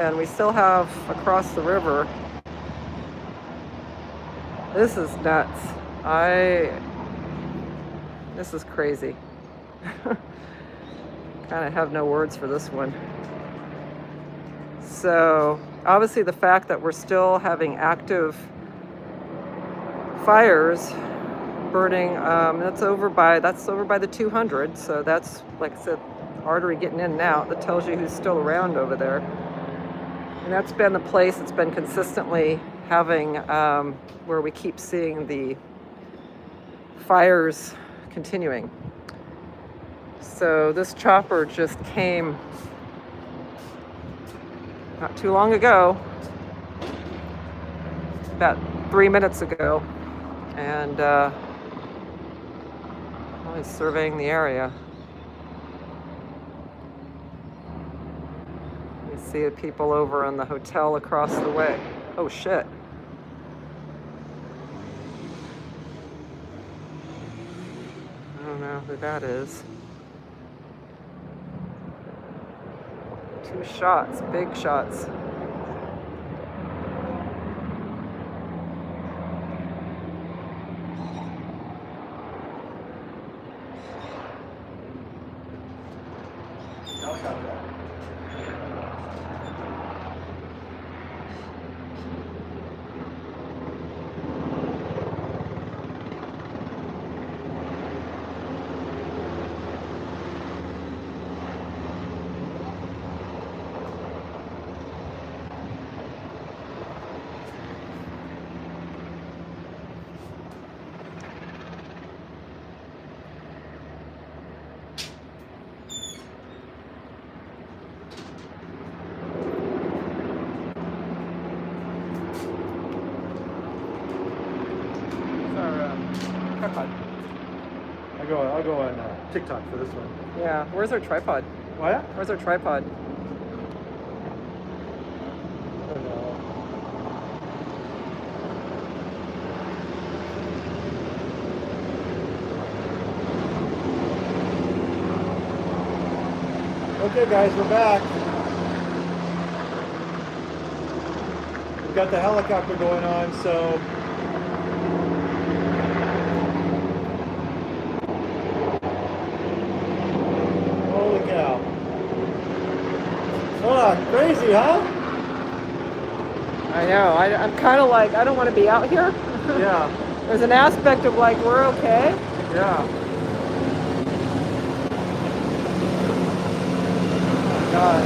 And we still have across the river. This is nuts. This is crazy. Kind of have no words for this one. So obviously the fact that we're still having active fires burning, that's over by the 200. So that's, like I said, artery getting in and out. That tells you who's still around over there. And that's been the place that's been consistently having, where we keep seeing the fires continuing. So this chopper just came not too long ago, about 3 minutes ago, and he's surveying the area. You see the people over in the hotel across the way. Oh shit. I don't know who that is. 2 shots, big shots. Tripod. I'll go on TikTok for this one. Yeah, where's our tripod? What? Where's our tripod? I don't know. Okay guys, we're back. We've got the helicopter going on, so holy cow. Crazy, huh? I know. I'm kind of like, I don't want to be out here. Yeah. There's an aspect of like, we're okay. Yeah. God.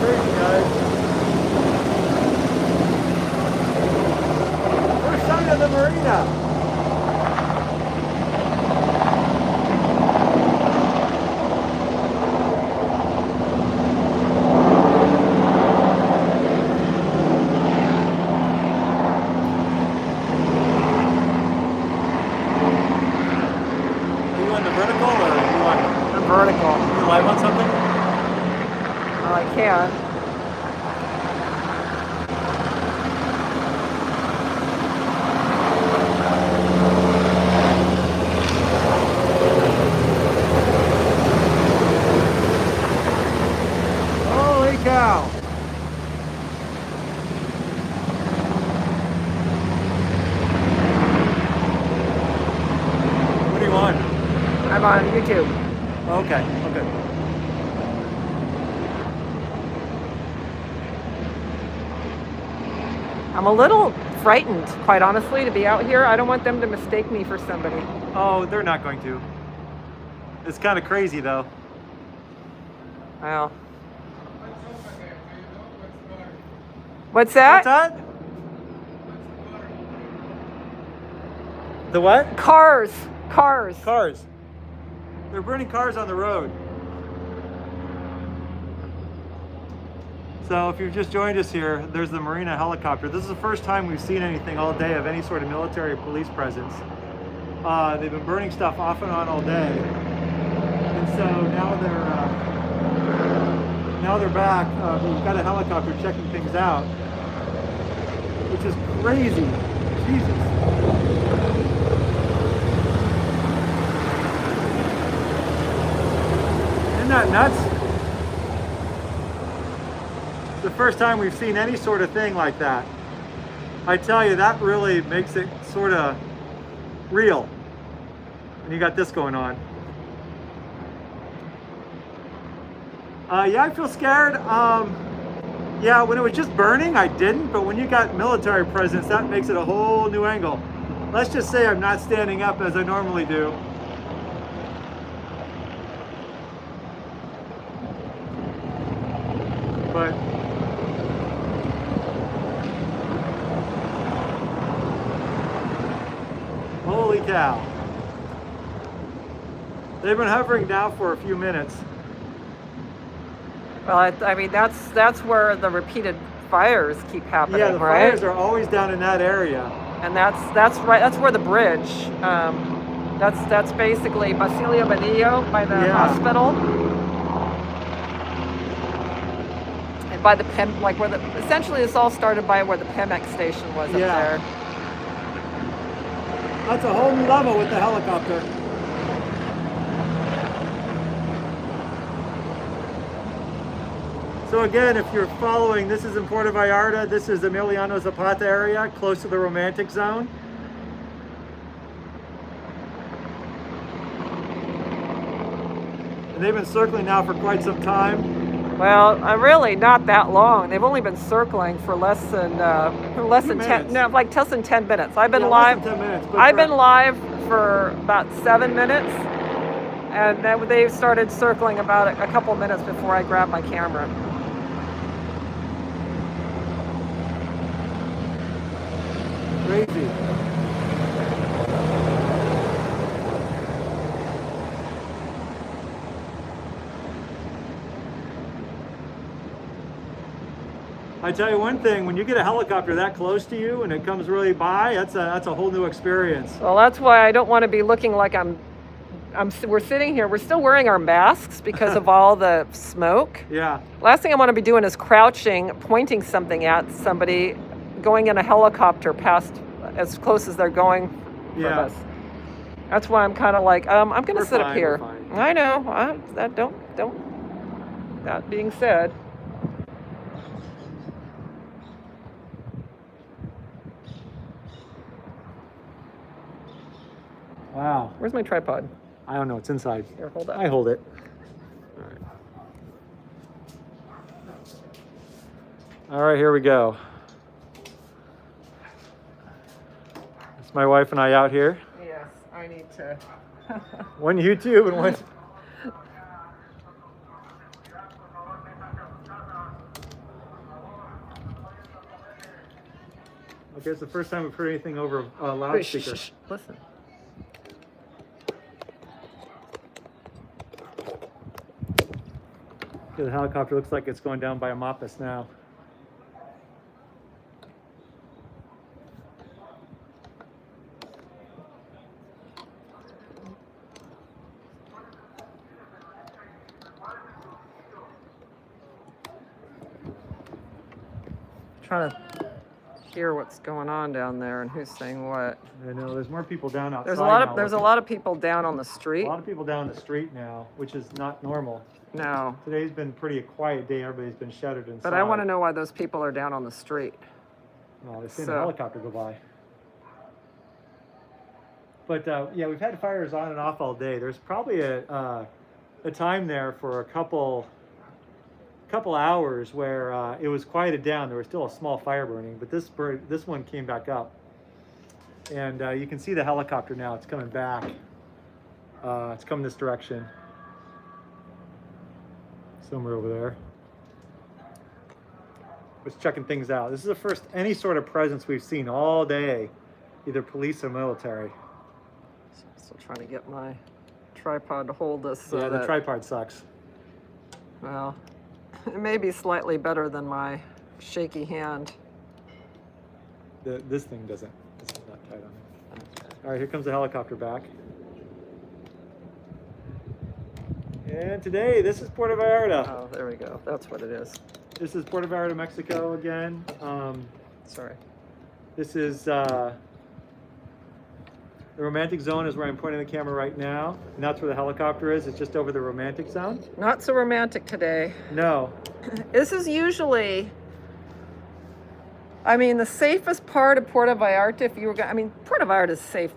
Crazy, guys. First time in the marina. Are you on the vertical or are you on I'm vertical. Are you live on something? Well, I can. Holy cow! What are you on? I'm on YouTube. Okay, okay. I'm a little frightened, quite honestly, to be out here. I don't want them to mistake me for somebody. Oh, they're not going to. It's kind of crazy though. Wow. What's that? What's that? The what? Cars. Cars. Cars. They're burning cars on the road. So if you've just joined us here, there's the Marina helicopter. This is the first time we've seen anything all day of any sort of military or police presence. They've been burning stuff off and on all day. And so now they're back. We've got a helicopter checking things out, which is crazy. Jesus. Isn't that nuts? the first time we've seen any sort of thing like that. I tell you, that really makes it sort of real. And you got this going on. Yeah, I feel scared. Yeah, when it was just burning, I didn't. But when you got military presence, that makes it a whole new angle. Let's just say I'm not standing up as I normally do. But holy cow. They've been hovering now for a few minutes. Well, I mean, that's where the repeated fires keep happening, Yeah, the right? fires are always down in that area. And that's right. That's where the bridge. That's basically Basilio Benillo by the hospital, and by the PEM, like where the essentially this all started by where the Pemex station was up there. That's a whole new level with the helicopter. So again, if you're following, this is in Puerto Vallarta. This is Emiliano Zapata area, close to the romantic zone. And they've been circling now for quite some time. Well, really not that long. They've only been circling for less than 10, no, like less than 10 minutes. I've been live. Less than 10 minutes. I've been live for about 7 minutes, and then they started circling about a couple minutes before I grabbed my camera. Crazy. I tell you one thing, when you get a helicopter that close to you and it comes really by, that's a whole new experience. Well, that's why I don't want to be looking like we're sitting here. We're still wearing our masks because of all the smoke. Yeah. Last thing I want to be doing is crouching, pointing something at somebody, going in a helicopter past as close as they're going from us. That's why I'm kind of like, I'm going to sit up here. I know. That being said. Wow. Where's my tripod? I don't know. It's inside. Here, hold that. I hold it. All right. All right, here we go. It's my wife and I out here. Yes, I need to. One YouTube and one. Okay, it's the first time we've heard anything over a loudspeaker. Shh. Listen. Okay, the helicopter looks like it's going down by Amapas now. Trying to hear what's going on down there and who's saying what. I know there's more people down outside. There's a lot of people down on the street. A lot of people down the street now, which is not normal. No. Today's been pretty a quiet day. Everybody's been shuttered inside. But I want to know why those people are down on the street. Well, they've seen a helicopter go by. But yeah, we've had fires on and off all day. There's probably a time there for a couple hours where it was quieted down. There was still a small fire burning, but this one came back up, and you can see the helicopter now. It's coming back. It's coming this direction, somewhere over there. Just checking things out. This is the first any sort of presence we've seen all day, either police or military. Still trying to get my tripod to hold this. Yeah, the tripod sucks. Well. It may be slightly better than my shaky hand. This thing doesn't. This is not tight on it. All right, here comes the helicopter back. And today, this is Puerto Vallarta. Oh, there we go. That's what it is. This is Puerto Vallarta, Mexico again. Sorry. This is the romantic zone is where I'm pointing the camera right now. And that's where the helicopter is. It's just over the romantic zone. Not so romantic today. No. This is usually I mean, the safest part of Puerto Vallarta, if you were going, I mean, Puerto Vallarta is safe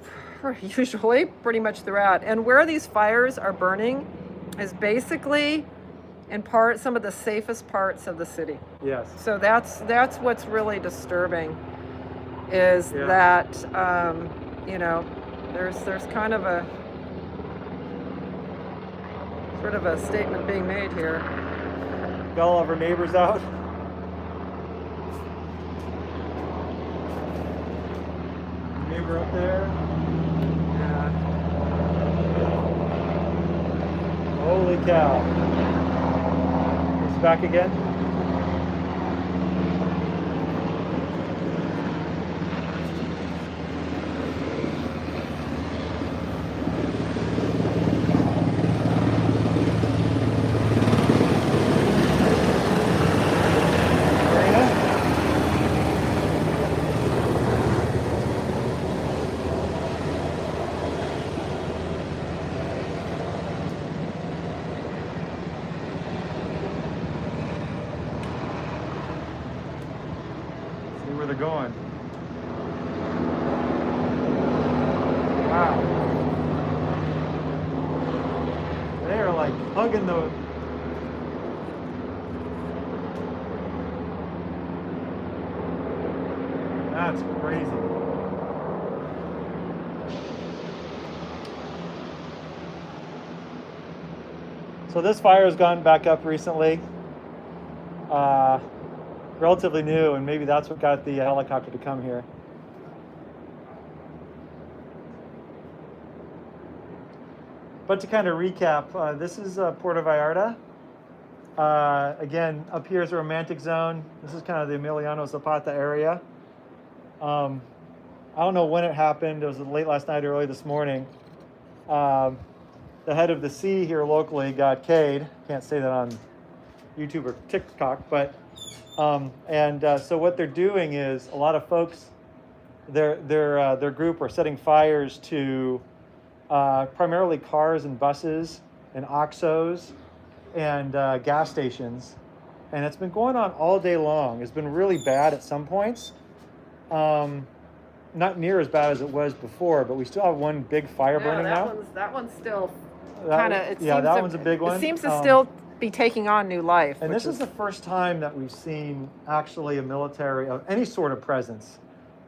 usually pretty much throughout. And where these fires are burning is basically in part some of the safest parts of the city. Yes. So that's what's really disturbing, is Yeah. that you know, there's kind of a sort of a statement being made here. Got all of our neighbors out. Neighbor up there. Yeah. Holy cow. It's back again. See where they're going. Wow. They are like hugging the. That's crazy. So this fire has gone back up recently. Relatively new, and maybe that's what got the helicopter to come here. But to kind of recap, this is Puerto Vallarta. Again, up here is a romantic zone. This is kind of the Emiliano Zapata area. I don't know when it happened. It was late last night, early this morning. The head of the sea here locally got K'd. Can't say that on YouTube or TikTok, but so what they're doing is a lot of folks, their group are setting fires to primarily cars and buses and OXXOs and gas stations, and it's been going on all day long. It's been really bad at some points, not near as bad as it was before, but we still have one big fire burning now. That one's still kind of, that one's a big one. It seems to still be taking on new life. And this is the first time that we've seen actually a military of any sort of presence.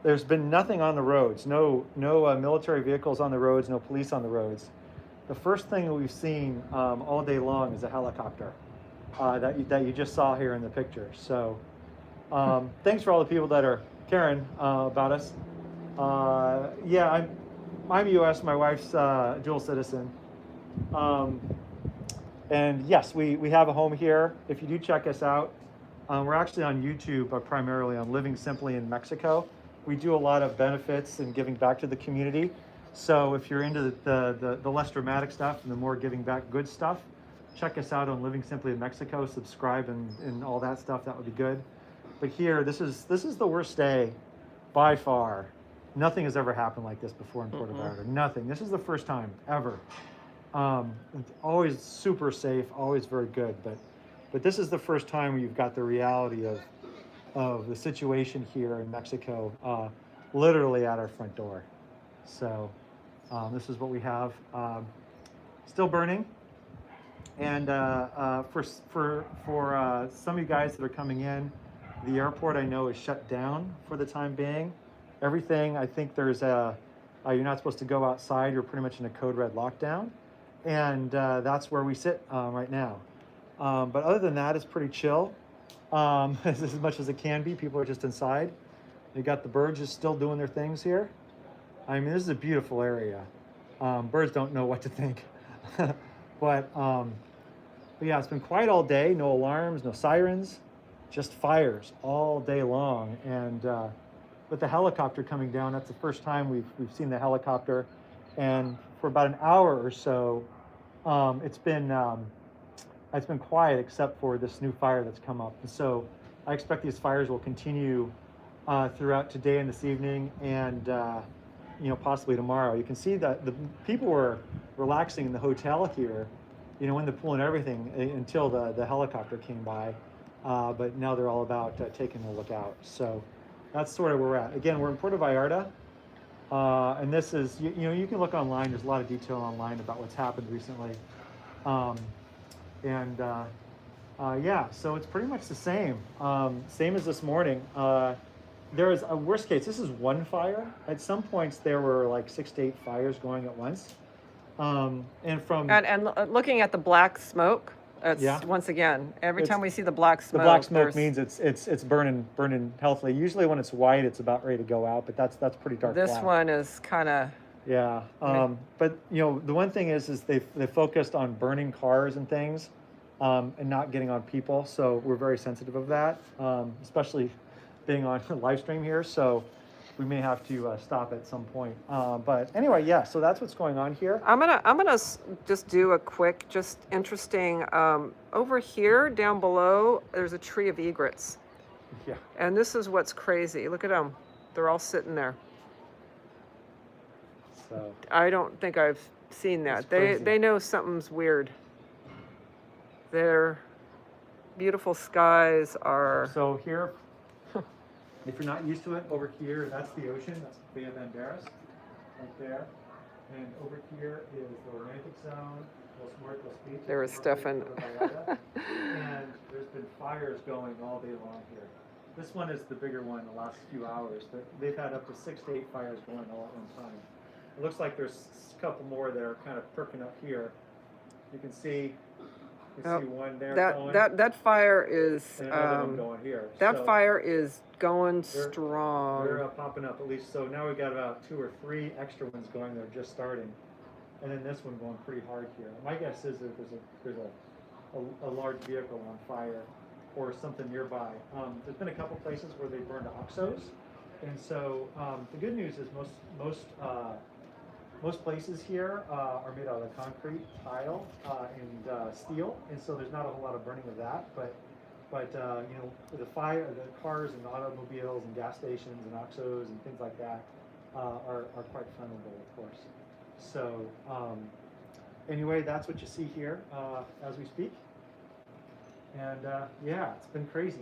There's been nothing on the roads, no military vehicles on the roads, no police on the roads. The first thing that we've seen all day long is a helicopter that you just saw here in the picture. So thanks for all the people that are caring about us. Yeah, I'm U.S. My wife's dual citizen. And yes, we have a home here. If you do check us out, we're actually on YouTube, but primarily on Living Simply in Mexico. We do a lot of benefits and giving back to the community. So if you're into the less dramatic stuff and the more giving back good stuff, check us out on Living Simply in Mexico. Subscribe and all that stuff. That would be good. But here, this is the worst day by far. Nothing has ever happened like this before in Puerto Vallarta. Nothing. This is the first time ever. It's always super safe, always very good, but this is the first time where you've got the reality of the situation here in Mexico, literally at our front door. So this is what we have, still burning. And for some of you guys that are coming in, the airport I know is shut down for the time being. Everything, I think there's you're not supposed to go outside. You're pretty much in a code red lockdown. And that's where we sit right now. But other than that, it's pretty chill, as much as it can be. People are just inside. You got the birds just still doing their things here. I mean, this is a beautiful area. Birds don't know what to think. But yeah, it's been quiet all day. No alarms, no sirens, just fires all day long. And with the helicopter coming down, that's the first time we've seen the helicopter. And for about an hour or so, it's been quiet except for this new fire that's come up. And so I expect these fires will continue throughout today and this evening, and possibly tomorrow. You can see that the people were relaxing in the hotel here, in the pool and everything until the helicopter came by. But now they're all about taking a look out. So that's sort of where we're at. Again, we're in Puerto Vallarta, and this is you know you can look online. There's a lot of detail online about what's happened recently, um, and yeah, so it's pretty much the same, same as this morning. There is a worst case. This is one fire. At some points, there were like 6 to 8 fires going at once. And from Looking at the black smoke, it's Yeah. once again, every It's- time we see the black the smoke, black smoke there's- means it's burning healthily. Usually when it's white, it's about ready to go out, but that's pretty dark this black. one is kind of, Yeah. But you know the one thing is they focused on burning cars and things, and not getting on people. So we're very sensitive of that, especially being on live stream here. So we may have to stop at some point. But anyway, yeah. So that's what's going on here. I'm gonna just do a quick, just interesting, over here down below, there's a tree of egrets. Yeah. And this is what's crazy. Look at them. They're all sitting there. So I don't think I've seen that. It's crazy. They know something's weird. Their beautiful skies are. So here, if you're not used to it, over here, that's the ocean. That's Bay of Banderas, right there. And over here is the romantic zone, Los Muertos Beach. There is Stefan. And there's been fires going all day long here. This one is the bigger one the last few hours. They've had up to 6 to 8 fires going all at one time. It looks like there's a couple more that are kind of perking up here. You can see one there going. That fire is. And another one going here. That So fire is going they're strong. popping up at least. So now we've got about 2 or 3 extra ones going. They're just starting, and then this one going pretty hard here. My guess is that there's a large vehicle on fire or something nearby. There's been a couple places where they burned oxos, and so the good news is most places here are made out of concrete, tile, and steel, and so there's not a whole lot of burning of that. But you know, the cars and automobiles and gas stations and oxos and things like that are quite flammable, of course. So anyway, that's what you see here as we speak. And yeah, it's been crazy.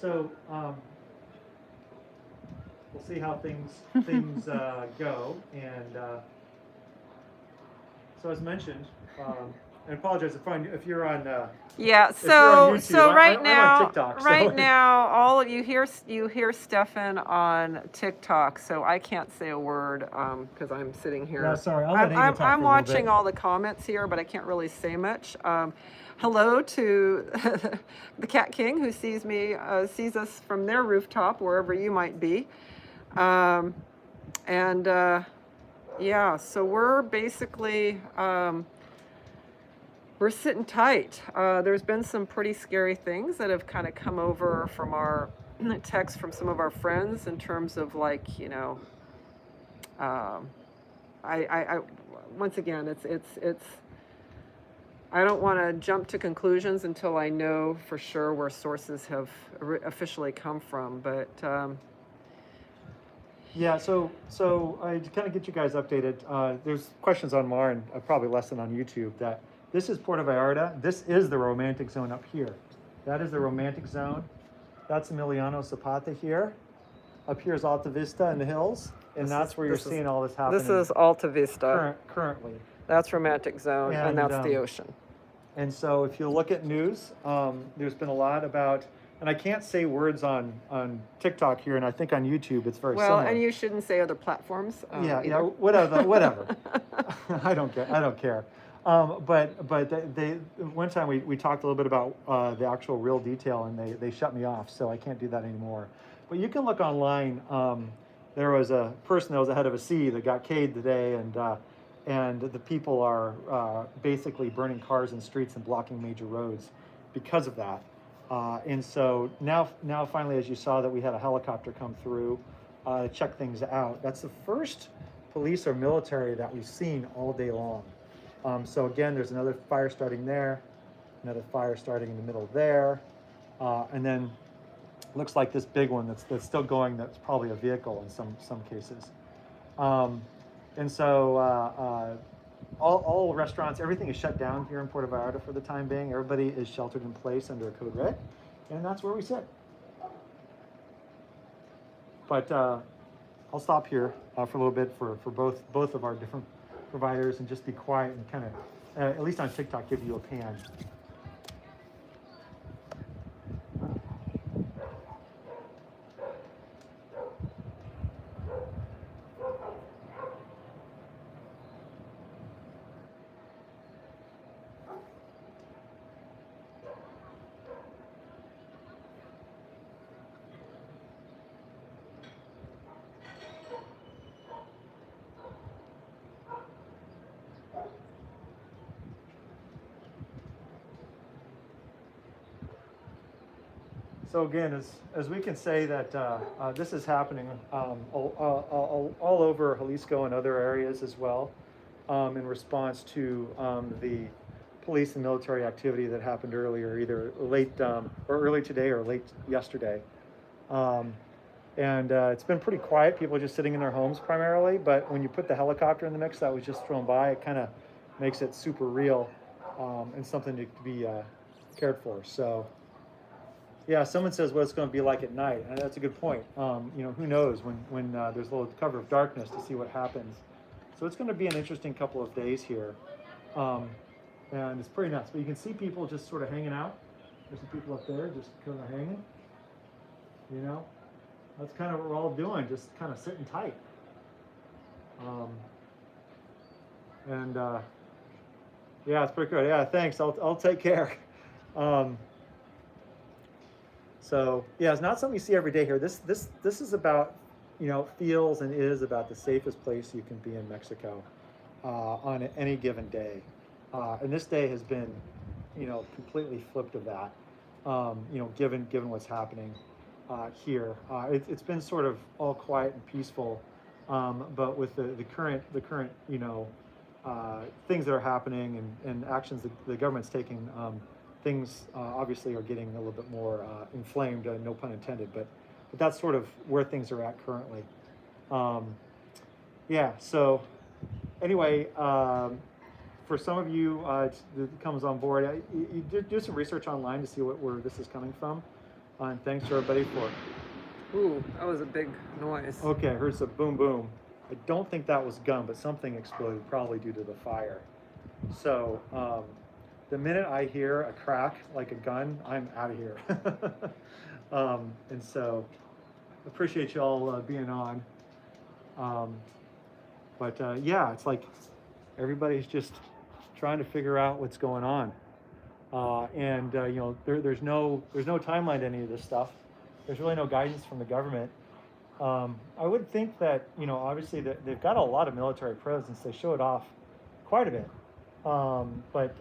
So we'll see how things go. And so as mentioned, and I apologize if you're on. Yeah. if you're on So YouTube, right I'm now, on TikTok, so- right now, all of you hear Stefan on TikTok. So I can't say a word because I'm sitting here. Yeah, sorry. I'll let Amy talk for a I'm little watching bit. all the comments here, but I can't really say much. Hello to the Cat King who sees us from their rooftop, wherever you might be. Yeah, so we're basically we're sitting tight. There's been some pretty scary things that have kind of come over from our texts from some of our friends in terms of, like, you know, I once again, it's I don't want to jump to conclusions until I know for sure where sources have officially come from, but Yeah, so I to kind of get you guys updated, there's questions on Mar and probably less than on YouTube that this is Puerto Vallarta. This is the romantic zone up here. That is the romantic zone. That's Emiliano Zapata here. Up here is Alta Vista in the hills, and that's where you're seeing all this happening. This is Alta Vista. Currently. That's romantic zone, and that's the ocean. And so if you look at news, there's been a lot about, and I can't say words on TikTok here, and I think on YouTube it's very Well, similar. and you shouldn't say other platforms. Yeah, either. whatever. I don't care. But they one time we talked a little bit about the actual real detail, and they shut me off, so I can't do that anymore. But you can look online. There was a person that was ahead of a sea that got K'd today, and the people are basically burning cars in streets and blocking major roads because of that. And so now finally, as you saw, that we had a helicopter come through to check things out. That's the first police or military that we've seen all day long. So again, there's another fire starting there, another fire starting in the middle there, and then looks like this big one that's still going. That's probably a vehicle in some cases. And so all restaurants, everything is shut down here in Puerto Vallarta for the time being. Everybody is sheltered in place under a code red, and that's where we sit. But I'll stop here for a little bit for both of our different providers and just be quiet and kind of, at least on TikTok, give you a pan. So again, as we can say that this is happening all over Jalisco and other areas as well, in response to the police and military activity that happened earlier, either late or early today or late yesterday. And it's been pretty quiet. People are just sitting in their homes primarily. But when you put the helicopter in the mix that was just thrown by, it kind of makes it super real and something to be cared for. So. Yeah, someone says what it's going to be like at night, and that's a good point. Who knows when there's a little cover of darkness to see what happens. So it's going to be an interesting couple of days here, and it's pretty nuts. But you can see people just sort of hanging out. There's some people up there just kind of hanging. That's kind of what we're all doing, just kind of sitting tight. Yeah, it's pretty good. Yeah, thanks. I'll take care. So yeah, it's not something you see every day here. This is about, feels and is about the safest place you can be in Mexico on any given day. And this day has been, completely flipped of that. Given what's happening here, it's been sort of all quiet and peaceful. But with the current things that are happening and actions the government's taking. Things obviously are getting a little bit more inflamed, no pun intended, but that's sort of where things are at currently. So anyway, for some of you that comes on board, you do some research online to see where this is coming from. And thanks to everybody for... Ooh, that was a big noise. Okay, I heard some boom, boom. I don't think that was gun, but something exploded, probably due to the fire. So... the minute I hear a crack like a gun, I'm out of here. And so appreciate y'all being on. It's like everybody's just trying to figure out what's going on. There's no timeline to any of this stuff. There's really no guidance from the government. I would think that, obviously they've got a lot of military presence. They show it off quite a bit. But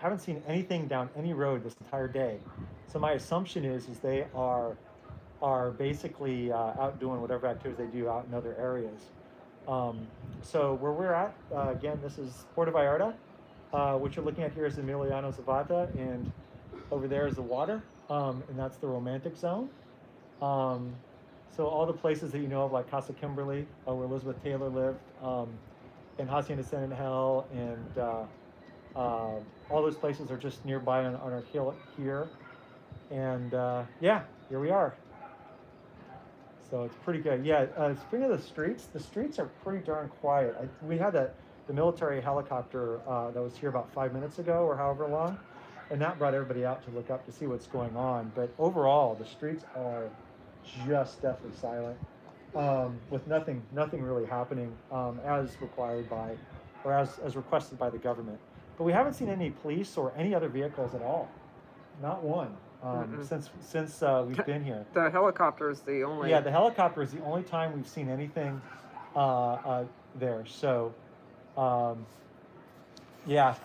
haven't seen anything down any road this entire day. So my assumption is they are basically out doing whatever activities they do out in other areas. So where we're at, again, this is Puerto Vallarta. What you're looking at here is Emiliano Zapata, and over there is the water, and that's the romantic zone. So all the places that you know of, like Casa Kimberly, where Elizabeth Taylor lived, and Hacienda San Angel, and all those places are just nearby on our hill here. And here we are. So it's pretty good. Speaking of the streets are pretty darn quiet. We had the military helicopter that was here about 5 minutes ago or however long, and that brought everybody out to look up to see what's going on. But overall, the streets are just deathly silent, with nothing really happening as required by, or as requested by the government. But we haven't seen any police or any other vehicles at all. Not one since we've been here. The helicopter is the only. Yeah, the helicopter is the only time we've seen anything there. So,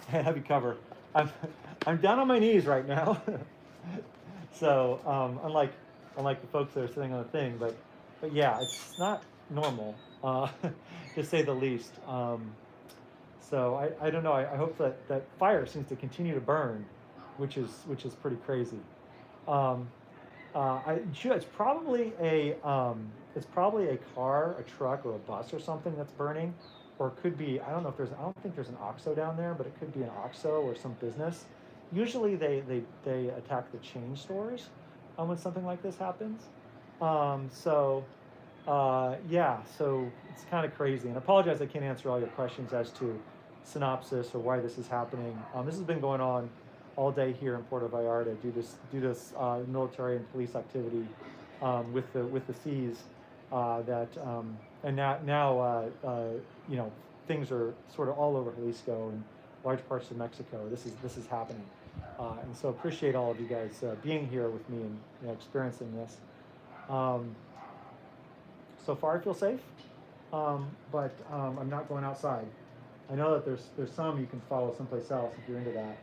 heavy cover. I'm down on my knees right now. So unlike the folks that are sitting on the thing, but yeah, it's not normal, to say the least. So I don't know. I hope that fire seems to continue to burn, which is pretty crazy. It's probably a car, a truck, or a bus or something that's burning, or it could be. I don't think there's an OXXO down there, but it could be an OXXO or some business. Usually they attack the chain stores when something like this happens. So Yeah, so it's kind of crazy. And I apologize, I can't answer all your questions as to synopsis or why this is happening. This has been going on all day here in Puerto Vallarta due to military and police activity with the seas that and now you know, things are sort of all over Jalisco and large parts of Mexico. This is happening, and so appreciate all of you guys being here with me and, you know, experiencing this. Um, so far, I feel safe, but I'm not going outside. I know that there's some you can follow someplace else if you're into that.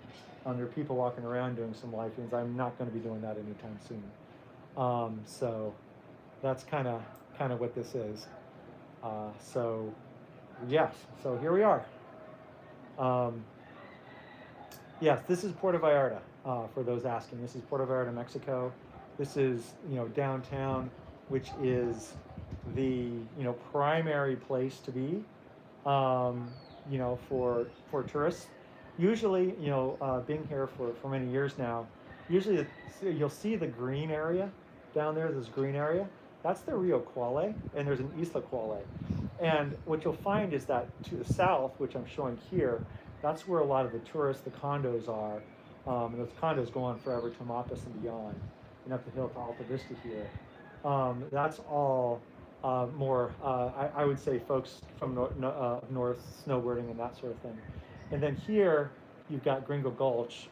There are people walking around doing some live streams. I'm not going to be doing that anytime soon. So that's kind of what this is. So yes, so here we are. Yes, this is Puerto Vallarta. For those asking, this is Puerto Vallarta, Mexico. This is, you know, downtown, which is the, you know, primary place to be, you know, for tourists. Usually, you know, being here for many years now, usually you'll see the green area down there. This green area, that's the Rio Quale, and there's an Isla Quale. And what you'll find is that to the south, which I'm showing here, that's where a lot of the tourists, the condos are. And those condos go on forever to Mapas and beyond, and up the hill to Alta Vista here. That's all more, I would say, folks from north, snowboarding and that sort of thing. And then here, you've got Gringo Gulch.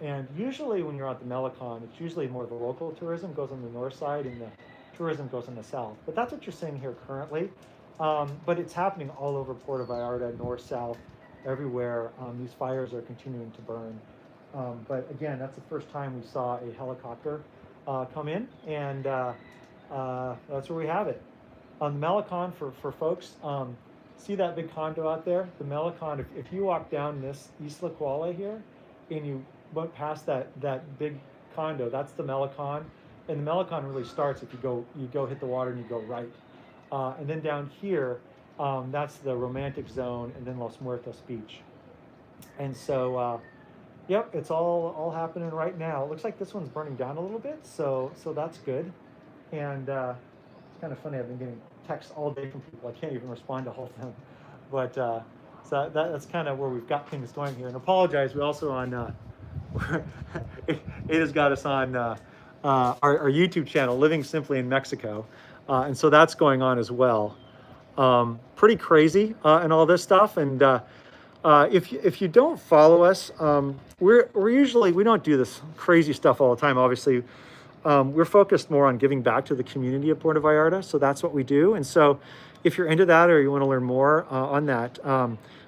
And usually when you're at the Melicon, it's usually more the local tourism goes on the north side and the tourism goes on the south. But that's what you're seeing here currently. But it's happening all over Puerto Vallarta, north, south, everywhere. These fires are continuing to burn. But again, that's the first time we saw a helicopter come in, and that's where we have it. On the Melicon, for folks, see that big condo out there? The Melicon, if you walk down this Isla Quale here, and you went past that big condo, that's the Melicon. And the Melicon really starts if you go hit the water and you go right. And then down here, that's the romantic zone, and then Los Muertos Beach. And so, yep, it's all happening right now. It looks like this one's burning down a little bit, so that's good. And it's kind of funny, I've been getting texts all day from people. I can't even respond to all of them. But so that's kind of where we've got things going here. And apologize, we also on, Ada's got us on our YouTube channel, Living Simply in Mexico. And so that's going on as well. Pretty crazy and all this stuff. And if you don't follow us, we're usually, we don't do this crazy stuff all the time, obviously. We're focused more on giving back to the community of Puerto Vallarta, so that's what we do. And so if you're into that or you want to learn more on that,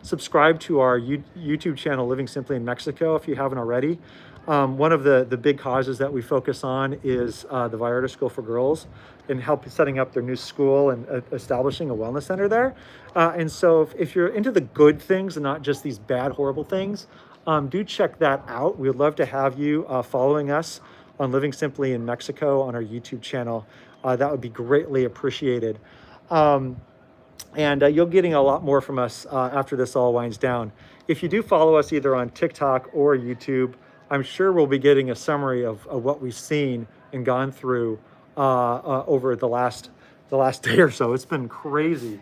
subscribe to our YouTube channel, Living Simply in Mexico, if you haven't already. One of the big causes that we focus on is the Vallarta School for Girls, and help setting up their new school and establishing a wellness center there. And so if you're into the good things and not just these bad, horrible things, do check that out. We would love to have you following us on Living Simply in Mexico on our YouTube channel. That would be greatly appreciated. And you'll getting a lot more from us after this all winds down. If you do follow us either on TikTok or YouTube, I'm sure we'll be getting a summary of what we've seen and gone through over the last day or so. It's been crazy.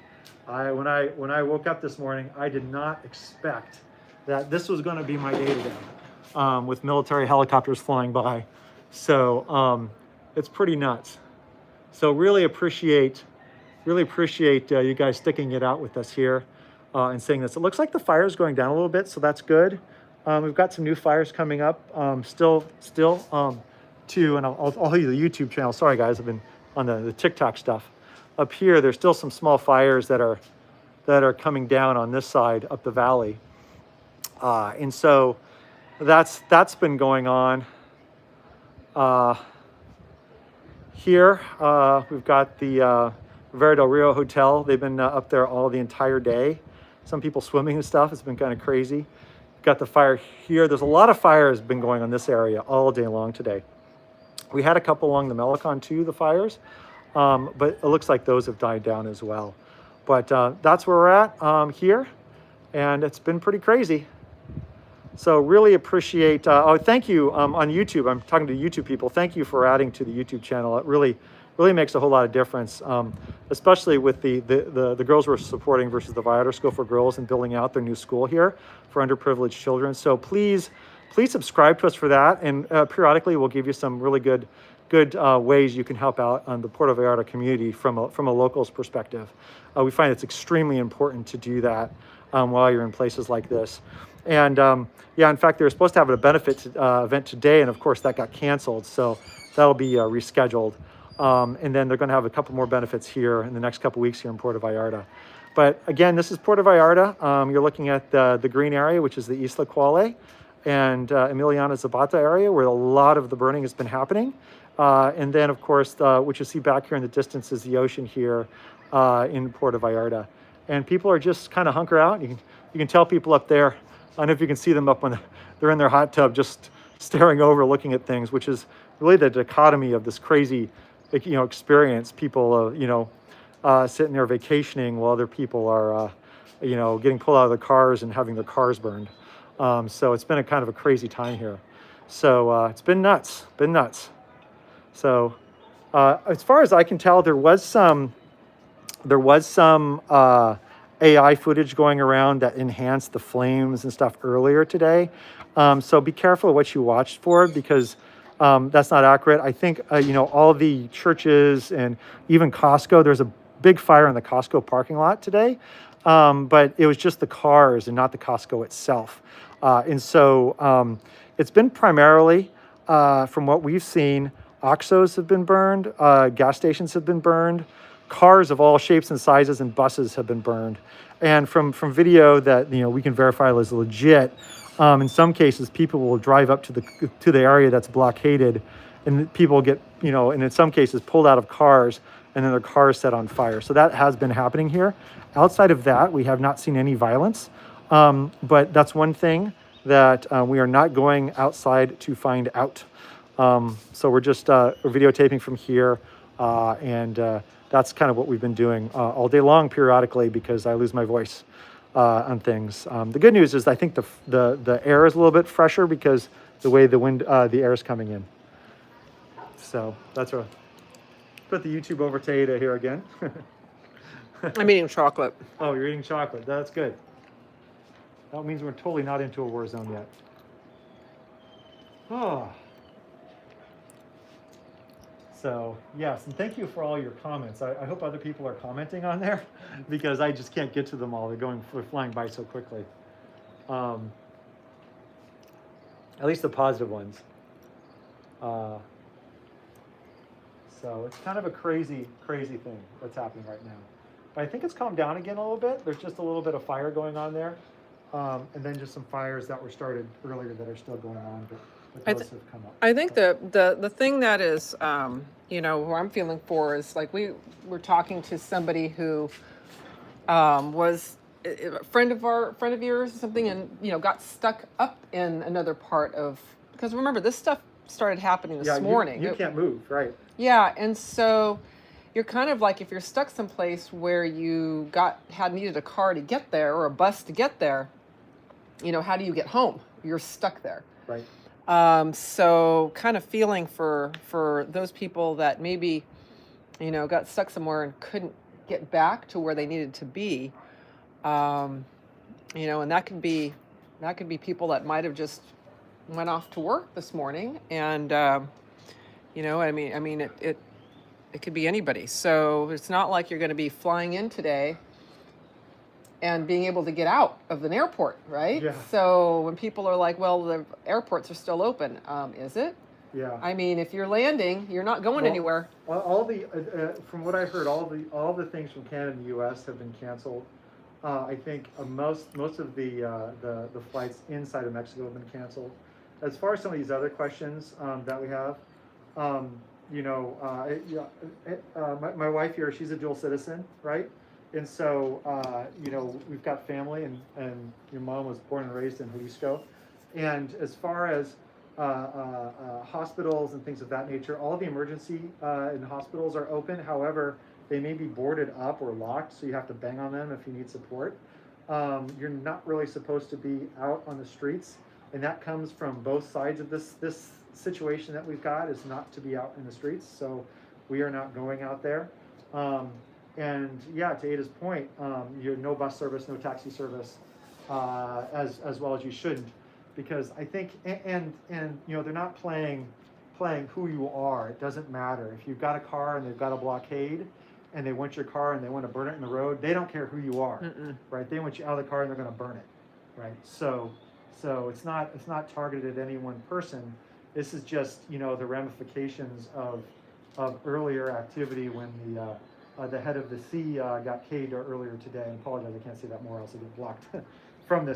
When I woke up this morning, I did not expect that this was going to be my day today, with military helicopters flying by. So it's pretty nuts. So really appreciate you guys sticking it out with us here and saying this. It looks like the fire is going down a little bit, so that's good. We've got some new fires coming up still too, and I'll tell you the YouTube channel. Sorry guys, I've been on the TikTok stuff. Up here, there's still some small fires that are coming down on this side up the valley, and so that's been going on. Here we've got the Rivera del Rio Hotel. They've been up there all the entire day. Some people swimming and stuff. It's been kind of crazy. Got the fire here. There's a lot of fires been going on this area all day long today. We had a couple along the Melicon too, the fires, but it looks like those have died down as well. But that's where we're at here, and it's been pretty crazy. So really appreciate, thank you on YouTube. I'm talking to YouTube people. Thank you for adding to the YouTube channel. It really makes a whole lot of difference, especially with the girls we're supporting versus the Viator School for Girls and building out their new school here for underprivileged children. So please subscribe to us for that. And periodically we'll give you some really good ways you can help out on the Puerto Vallarta community from a local's perspective. We find it's extremely important to do that while you're in places like this. And yeah, in fact, they were supposed to have a benefit event today, and of course that got canceled. So that'll be rescheduled. And then they're going to have a couple more benefits here in the next couple weeks here in Puerto Vallarta. But again, this is Puerto Vallarta. You're looking at the green area, which is the Isla Cuale and Emiliana Zapata area, where a lot of the burning has been happening. And then, of course, what you see back here in the distance is the ocean here in Puerto Vallarta. And people are just kind of hunker out. You can tell people up there. I don't know if you can see them up when they're in their hot tub, just staring over, looking at things, which is really the dichotomy of this crazy, experience. People, sitting there vacationing while other people are, getting pulled out of their cars and having their cars burned. So it's been a kind of a crazy time here. So it's been nuts, So as far as I can tell, there was some AI footage going around that enhanced the flames and stuff earlier today. So be careful what you watched for, because that's not accurate. I think, all the churches and even Costco, there's a big fire in the Costco parking lot today. But it was just the cars and not the Costco itself. And so it's been primarily, from what we've seen, OXXOs have been burned, gas stations have been burned, cars of all shapes and sizes and buses have been burned. And from video that we can verify is legit, in some cases people will drive up to the area that's blockaded, and people get and in some cases pulled out of cars, and then their cars set on fire. So that has been happening here. Outside of that, we have not seen any violence, but that's one thing that we are not going outside to find out. So we're just videotaping from here, and that's kind of what we've been doing all day long, periodically, because I lose my voice on things. The good news is I think the air is a little bit fresher because the way the air is coming in. So that's right. Put the YouTube over to Ada here again. I'm eating chocolate. Oh, you're eating chocolate. That's good. That means we're totally not into a war zone yet. Oh. So, yes, and thank you for all your comments. I hope other people are commenting on there, because I just can't get to them all. They're flying by so quickly. At least the positive ones. So it's kind of a crazy thing that's happening right now. But I think it's calmed down again a little bit. There's just a little bit of fire going on there. And then just some fires that were started earlier that are still going on, but those have come up. I think the thing that is, who I'm feeling for is, like, we were talking to somebody who was a friend of yours or something, and got stuck up in another part of, because remember, this stuff started happening this morning. You can't move, right? Yeah, and so you're kind of like, if you're stuck someplace where you needed a car to get there or a bus to get there, how do you get home? You're stuck there. Right. So kind of feeling for those people that maybe, got stuck somewhere and couldn't get back to where they needed to be. And that could be people that might have just went off to work this morning, and it could be anybody. So it's not like you're going to be flying in today and being able to get out of an airport, right? Yeah. So when people are like, well, the airports are still open, is it? Yeah. I mean, if you're landing, you're not going anywhere. All the from what I heard, all the things from Canada and the U.S. have been canceled. I think most of the flights inside of Mexico have been canceled. As far as some of these other questions that we have, my wife here, she's a dual citizen, right? And so, we've got family, and your mom was born and raised in Jalisco. And as far as hospitals and things of that nature, all the emergency in hospitals are open. However, they may be boarded up or locked, so you have to bang on them if you need support. You're not really supposed to be out on the streets and that comes from both sides of this situation that we've got, is not to be out in the streets. So we are not going out there. And yeah, to Ada's point, you have no bus service, no taxi service, as well as you shouldn't, because I think, and you know, they're not playing who you are. It doesn't matter if you've got a car and they've got a blockade, and they want your car and they want to burn it in the road. They don't care who you are, right? They want you out of the car and they're going to burn it, right? So it's not targeted at any one person. This is just, you know, the ramifications of earlier activity when the head of the C got K'd earlier today. And apologize, I can't say that more, else I get blocked from the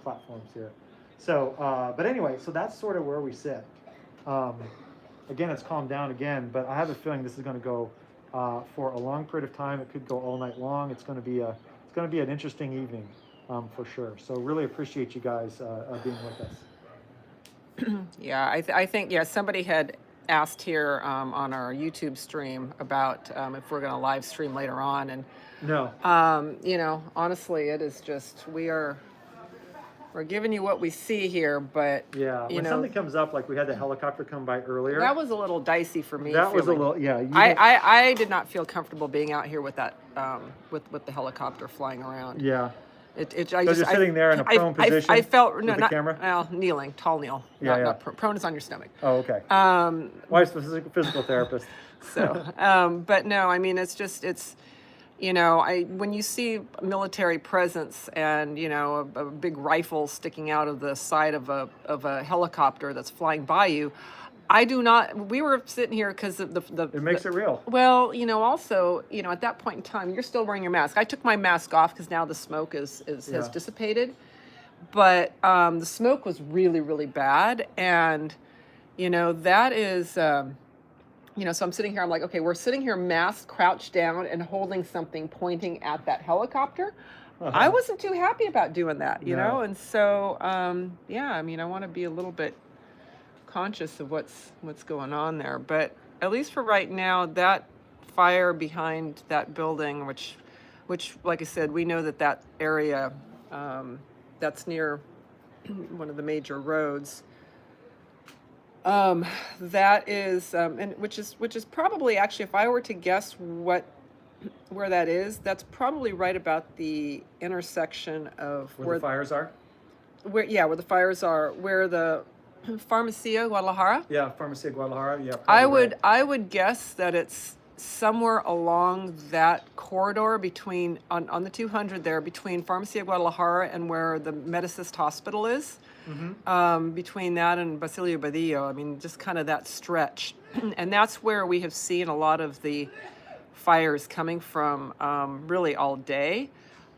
platforms here. So, but anyway, so that's sort of where we sit. Again, it's calmed down again, but I have a feeling this is going to go for a long period of time. It could go all night long. It's going to be an interesting evening, for sure. So really appreciate you guys being with us. Yeah, I think, yeah, somebody had asked here on our YouTube stream about if we're going to live stream later on, and No. you know, honestly, it is just we're giving you what we see here, but Yeah, you when know, something comes up, like we had the helicopter come by earlier. that was a little dicey for me. That was a feeling. little, yeah. I did not feel comfortable being out here with that with the helicopter flying around. Yeah. I So you're sitting there in a prone position. I felt with no, the not camera? well, kneeling, tall kneel. Yeah, yeah. Not prone is on your stomach. Oh, okay. Wife's a physical therapist. So, but no, I mean, it's, you know, when you see military presence and, you know, a big rifle sticking out of the side of a helicopter that's flying by you, I do not. We were sitting here because of the. It makes it real. Well, you know, also, you know, at that point in time, you're still wearing your mask. I took my mask off because now the smoke has dissipated, but the smoke was really, really bad, and you know that is. You know, so I'm sitting here, I'm like, okay, we're sitting here masked, crouched down, and holding something pointing at that helicopter. I wasn't too happy about doing that, you know, and so, yeah, I mean, I want to be a little bit conscious of what's going on there, but at least for right now, that fire behind that building, which, like I said, we know that area, that's near one of the major roads. That is, and which is probably, actually, if I were to guess where that is, that's probably right about the intersection of Where the fires are? where the fires are, where the Farmacia Guadalajara. Yeah, Farmacia Guadalajara. Yeah. I would guess that it's somewhere along that corridor between on the 200 there, between Farmacia Guadalajara and where the Medicist Hospital is. Between that and Basilio Badillo, I mean, just kind of that stretch. And that's where we have seen a lot of the fires coming from, really all day.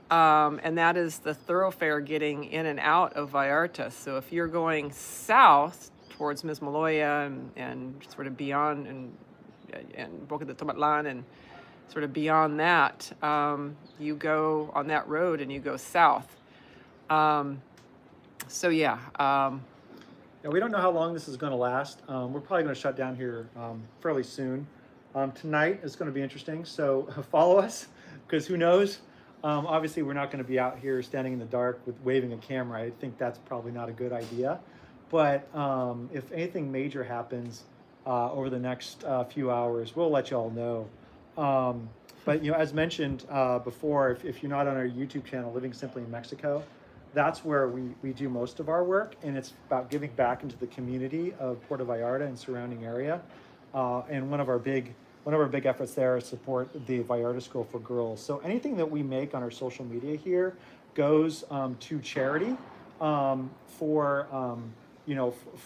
And that is the thoroughfare getting in and out of Vallarta. So if you're going south towards Mismaloya and sort of beyond, and Boca de Tomatlan and sort of beyond that, you go on that road and you go south. So yeah. Yeah, we don't know how long this is going to last. We're probably going to shut down here fairly soon. Tonight is going to be interesting, so follow us, because who knows? Obviously, we're not going to be out here standing in the dark with waving a camera. I think that's probably not a good idea. But if anything major happens over the next few hours, we'll let you all know. But you know, as mentioned before, if you're not on our YouTube channel, Living Simply in Mexico, that's where we do most of our work, and it's about giving back into the community of Puerto Vallarta and surrounding area. And one of our big efforts there is support the Vallarta School for Girls. So anything that we make on our social media here goes to charity for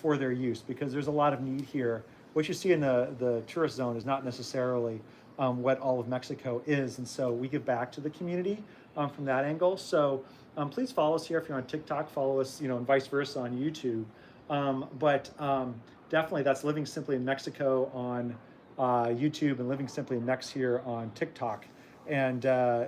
their use, because there's a lot of need here. What you see in the tourist zone is not necessarily what all of Mexico is, and so we give back to the community from that angle. So please follow us here. If you're on TikTok, follow us, you know, and vice versa on YouTube. But definitely, that's Living Simply in Mexico on YouTube, and Living Simply in Mex here on TikTok. And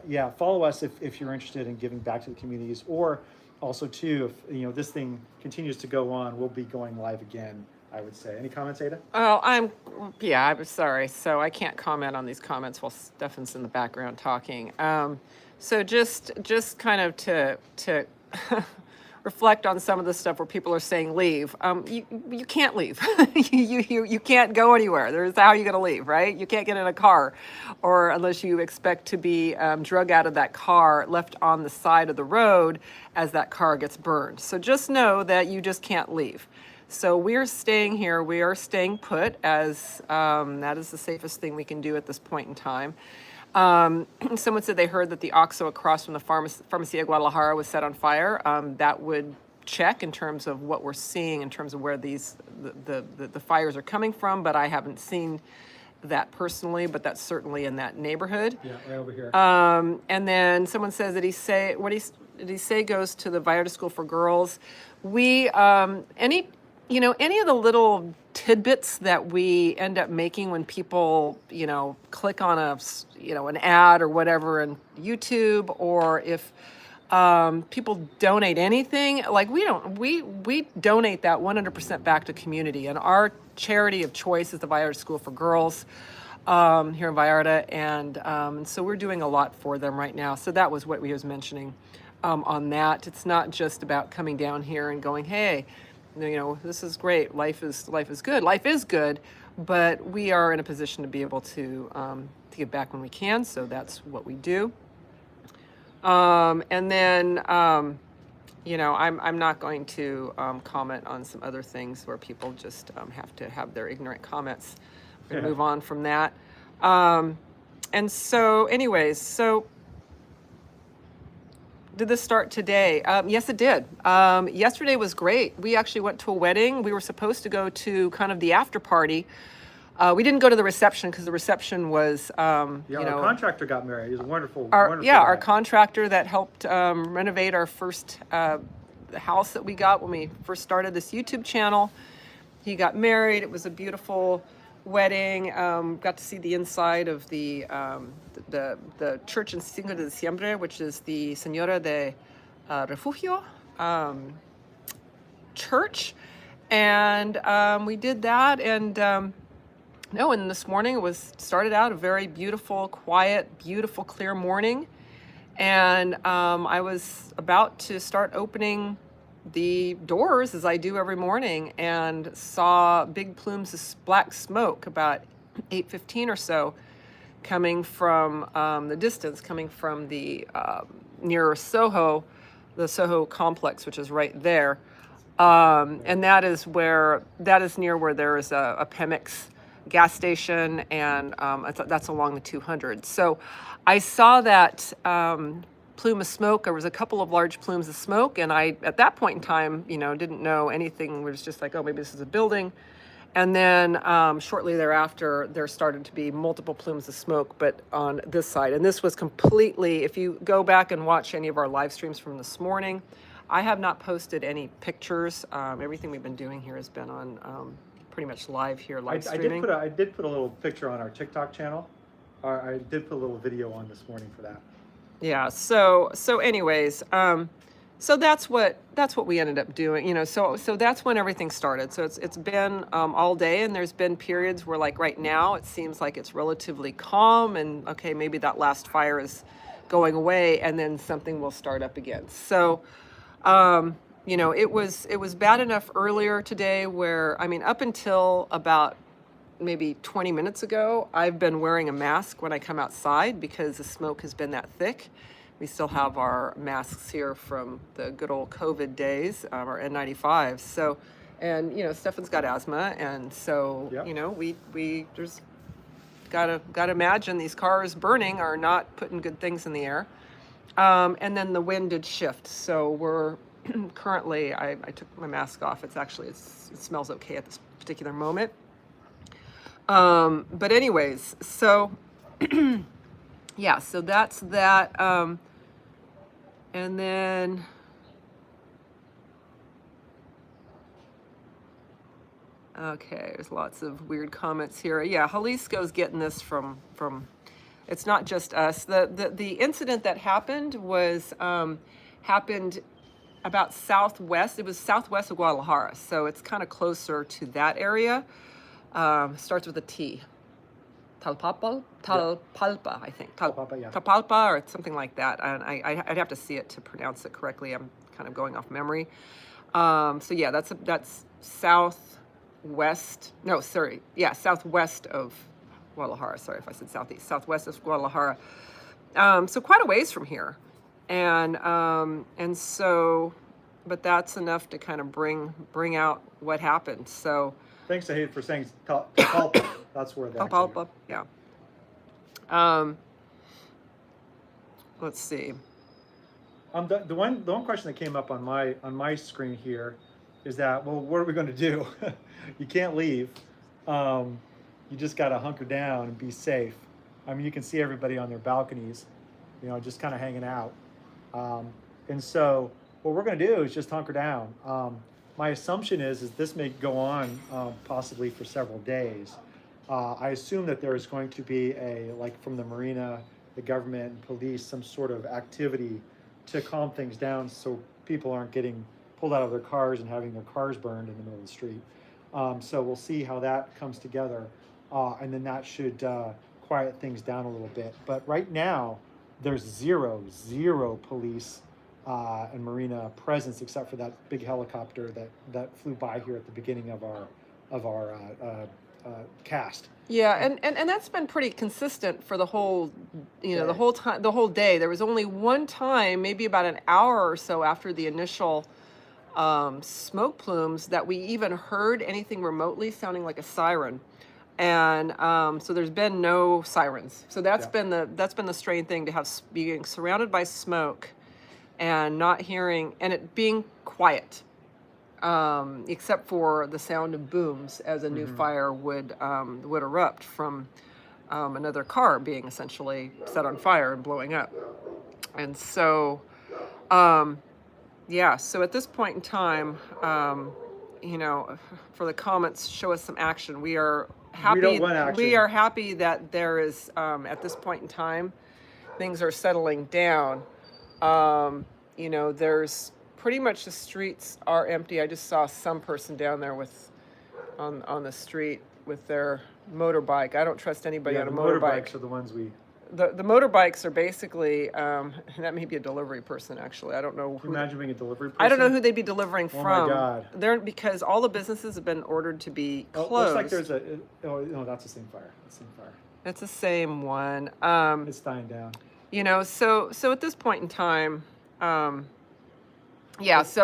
yeah, follow us if you're interested in giving back to the communities, or also too, if you know this thing continues to go on, we'll be going live again, I would say. Any comments, Ada? Oh, I'm sorry. So I can't comment on these comments while Stefan's in the background talking. So just kind of to reflect on some of the stuff where people are saying leave. You can't leave. You can't go anywhere. There's how you're going to leave, right? You can't get in a car, or unless you expect to be drug out of that car, left on the side of the road as that car gets burned. So just know that you just can't leave. So we're staying here. We are staying put, as that is the safest thing we can do at this point in time. Someone said they heard that the OXXO across from the Farmacia Guadalajara was set on fire. That would check in terms of what we're seeing in terms of where the fires are coming from, but I haven't seen that personally, but that's certainly in that neighborhood. Yeah, right over here. And then someone says that did he say goes to the Vallarta School for Girls. We any of the little tidbits that we end up making when people, click on an ad or whatever in YouTube, or if people donate anything, like we donate that 100% back to community. And our charity of choice is the Vallarta School for Girls here in Vallarta. And so we're doing a lot for them right now. So that was what we was mentioning on that. It's not just about coming down here and going, hey, this is great. Life is good. Life is good, but we are in a position to be able to give back when we can. So that's what we do. And then, I'm not going to comment on some other things where people just have to have their ignorant comments. We're going to move on from that. And so, anyways, did this start today? Yes, it did. Yesterday was great. We actually went to a wedding. We were supposed to go to kind of the after party. We didn't go to the reception because the reception was, our contractor got married. He was a wonderful our guy. contractor that helped renovate our first the house that we got when we first started this YouTube channel. He got married. It was a beautiful wedding. Got to see the inside of the church in Cinco de Diciembre, which is the Señora de Refugio church, and we did that. And and this morning it started out a very beautiful, quiet, beautiful, clear morning, and I was about to start opening the doors as I do every morning, and saw big plumes of black smoke about 8:15 or so coming from the distance, coming from the near Soho, the Soho complex, which is right there. And that is near where there is a Pemex gas station, and that's along the 200. So I saw that plume of smoke. There was a couple of large plumes of smoke, and I, at that point in time, didn't know anything. We was just like, oh, maybe this is a building. And then shortly thereafter, there started to be multiple plumes of smoke, but on this side. And this was completely, if you go back and watch any of our live streams from this morning, I have not posted any pictures. Everything we've been doing here has been on pretty much live streaming. I did put a little picture on our TikTok channel. I did put a little video on this morning for that. Yeah. So anyways, so that's what we ended up doing. So that's when everything started. So it's been all day, and there's been periods where, like right now, it seems like it's relatively calm, and okay, maybe that last fire is going away, and then something will start up again. So it was bad enough earlier today where, up until about maybe 20 minutes ago, I've been wearing a mask when I come outside because the smoke has been that thick. We still have our masks here from the good old COVID days, our N95s. So, and Stefan's got asthma, and so Yep. we there's gotta imagine these cars burning are not putting good things in the air. And then the wind did shift, so we're currently, I took my mask off. It smells okay at this particular moment. But anyways, so yeah, so that's that. And then okay, there's lots of weird comments here. Yeah, Jalisco's getting this from it's not just us. The incident that happened was happened about southwest. It was southwest of Guadalajara, so it's kind of closer to that area. Starts with a T. Talpalpa, I think. Talpalpa, yeah. Talpalpa or something like that. And I'd have to see it to pronounce it correctly. I'm kind of going off memory. So yeah, that's southwest. No, sorry. Yeah, southwest of Guadalajara. Sorry if I said southeast. Southwest of Guadalajara. So quite a ways from here. And so, but that's enough to kind of bring out what happened. So Thanks to Hayden for saying Talpalpa. That's where that. Talpalpa, yeah. Let's see. The one question that came up on my screen here is that, well, what are we going to do? You can't leave. You just got to hunker down and be safe. I mean, you can see everybody on their balconies, you know, just kind of hanging out. And so what we're going to do is just hunker down. My assumption is this may go on possibly for several days. I assume that there is going to be like from the marina, the government, and police, some sort of activity to calm things down so people aren't getting pulled out of their cars and having their cars burned in the middle of the street. So we'll see how that comes together. And then that should quiet things down a little bit. But right now, there's zero police and marina presence except for that big helicopter that flew by here at the beginning of our cast. Yeah, and that's been pretty consistent for the whole, the whole time, the whole day. There was only one time, maybe about an hour or so after the initial smoke plumes, that we even heard anything remotely sounding like a siren. And so there's been no sirens. So that's been the strange thing, to have being surrounded by smoke and not hearing, and it being quiet, except for the sound of booms as a new fire would erupt from another car being essentially set on fire and blowing up. And so, so at this point in time, for the comments, show us some action. We are happy. We don't want action. We are happy that there is, at this point in time, things are settling down. There's pretty much, the streets are empty. I just saw some person down there on the street with their motorbike. I don't trust anybody on a motorbike. Motorbikes are the ones we. The motorbikes are basically, that may be a delivery person, actually. I don't know. Can you imagine being a delivery person? I don't know who they'd be delivering from. Oh my God. Because all the businesses have been ordered to be closed. Looks like there's no, that's the same fire. That's the same fire. It's the same one. It's dying down. So at this point in time, so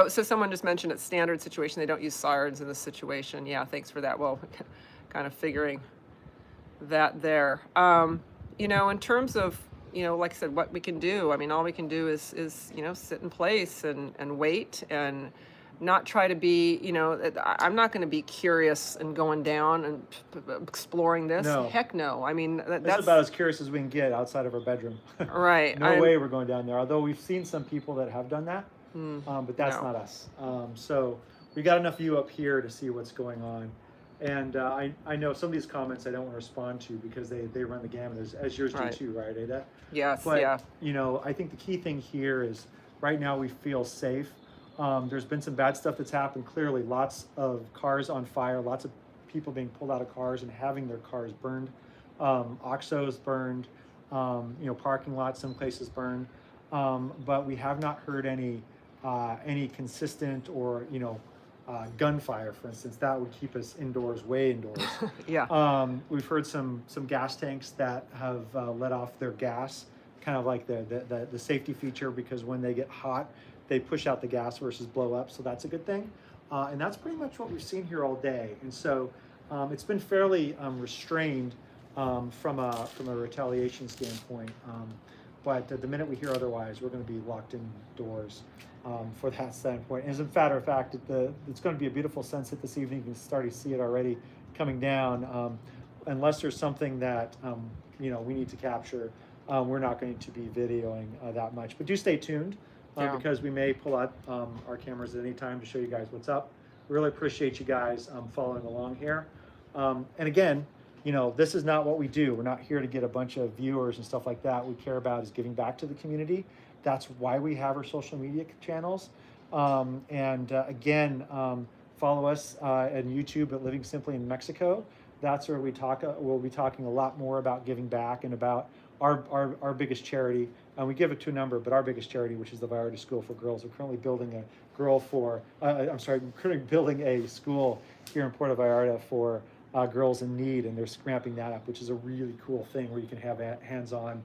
someone just mentioned it's standard situation. They don't use sirens in this situation. Yeah, thanks for that. Well, kind of figuring that there. In terms of, like I said, what we can do, I mean, all we can do is sit in place and wait and not try to be, I'm not going to be curious and going down and exploring this. No. Heck no. I mean, that's about as curious as we can get outside of our bedroom. Right. No way we're going down there. Although we've seen some people that have done that, but that's not us. So we got enough view up here to see what's going on. And I know some of these comments I don't want to respond to because they run the gamut, as yours do too, right, Ada? Yes, but, yeah. I think the key thing here is right now we feel safe. There's been some bad stuff that's happened. Clearly, lots of cars on fire, lots of people being pulled out of cars and having their cars burned. Oxos burned, parking lots, some places burned. But we have not heard any consistent or, gunfire, for instance. That would keep us indoors, way indoors. Yeah. We've heard some gas tanks that have let off their gas, kind of like the safety feature, because when they get hot, they push out the gas versus blow up. So that's a good thing. And that's pretty much what we've seen here all day. And so it's been fairly restrained from a retaliation standpoint. But the minute we hear otherwise, we're going to be locked indoors for that standpoint. As a matter of fact, it's going to be a beautiful sunset this evening. You can start to see it already coming down. Unless there's something that we need to capture, we're not going to be videoing that much. But do stay tuned because we may pull out our cameras at any time to show you guys what's up. Really appreciate you guys following along here. And again, this is not what we do. We're not here to get a bunch of viewers and stuff like that. What we care about is giving back to the community. That's why we have our social media channels. Again, follow us on YouTube at Living Simply in Mexico. that's where we'll be talking a lot more about giving back and about our biggest charity. And we give it to a number, but our biggest charity, which is the Vallarta School for Girls. We're currently building currently building a school here in Puerto Vallarta for girls in need, and they're ramping that up, which is a really cool thing where you can have a hands-on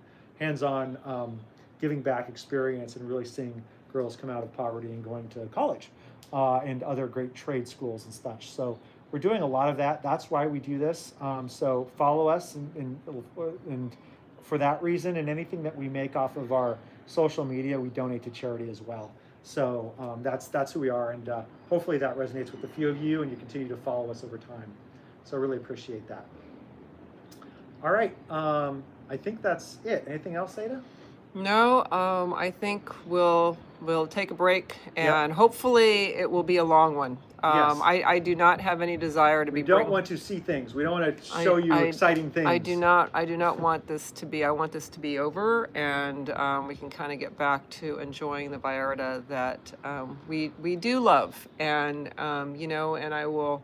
giving back experience and really seeing girls come out of poverty and going to college and other great trade schools and such. So we're doing a lot of that. That's why we do this. So follow us and for that reason, and anything that we make off of our social media, we donate to charity as well. So that's who we are, and hopefully that resonates with a few of you, and you continue to follow us over time. So I really appreciate that. All right, I think that's it. Anything else, Ada? No, I think we'll take a break, and hopefully it will be a long one. Yes. I do not have any desire to We be. don't want to see things. We don't want to show you exciting things. I do not want this to be. I want this to be over, and we can kind of get back to enjoying the Vallarta that we do love, and and I will,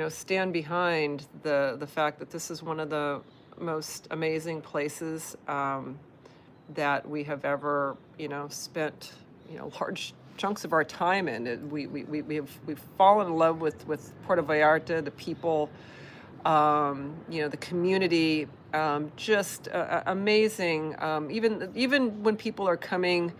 stand behind the fact that this is one of the most amazing places that we have ever, spent, large chunks of our time in. We've fallen in love with Puerto Vallarta, the people, the community, just amazing. Even when people are coming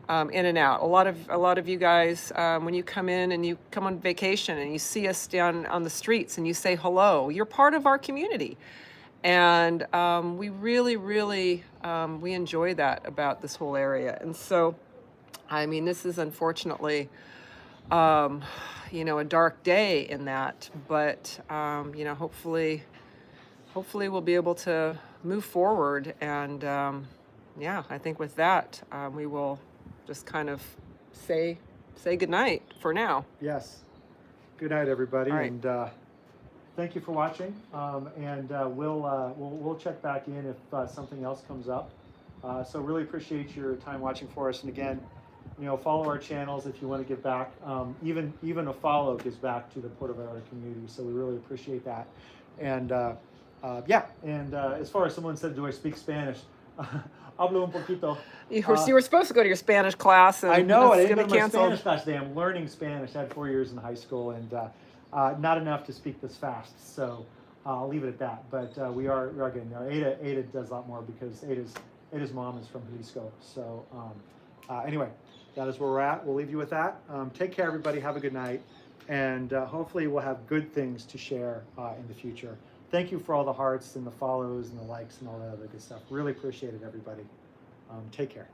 in and out, a lot of you guys, when you come in and you come on vacation and you see us down on the streets and you say hello, you're part of our community. And we really, really, we enjoy that about this whole area. And so, I mean, this is unfortunately, a dark day in that, but, hopefully we'll be able to move forward. And I think with that, we will just kind of say goodnight for now. Yes. Good night, everybody. All right. And thank you for watching, and we'll check back in if something else comes up. So really appreciate your time watching for us. And again, follow our channels if you want to give back. Even a follow gives back to the Puerto Vallarta community. So we really appreciate that. And as far as someone said, do I speak Spanish? Hablo un poquito. You were supposed to go to your Spanish class, and I know. I it's didn't gonna go to my cancel. Spanish class today. I'm learning Spanish. I had 4 years in high school, and not enough to speak this fast. So I'll leave it at that. But we are getting there. Ada does a lot more because Ada's mom is from Jalisco. So anyway, that is where we're at. We'll leave you with that. Take care, everybody. Have a good night, and hopefully we'll have good things to share in the future. Thank you for all the hearts and the follows and the likes and all that other good stuff. Really appreciate it, everybody. Take care.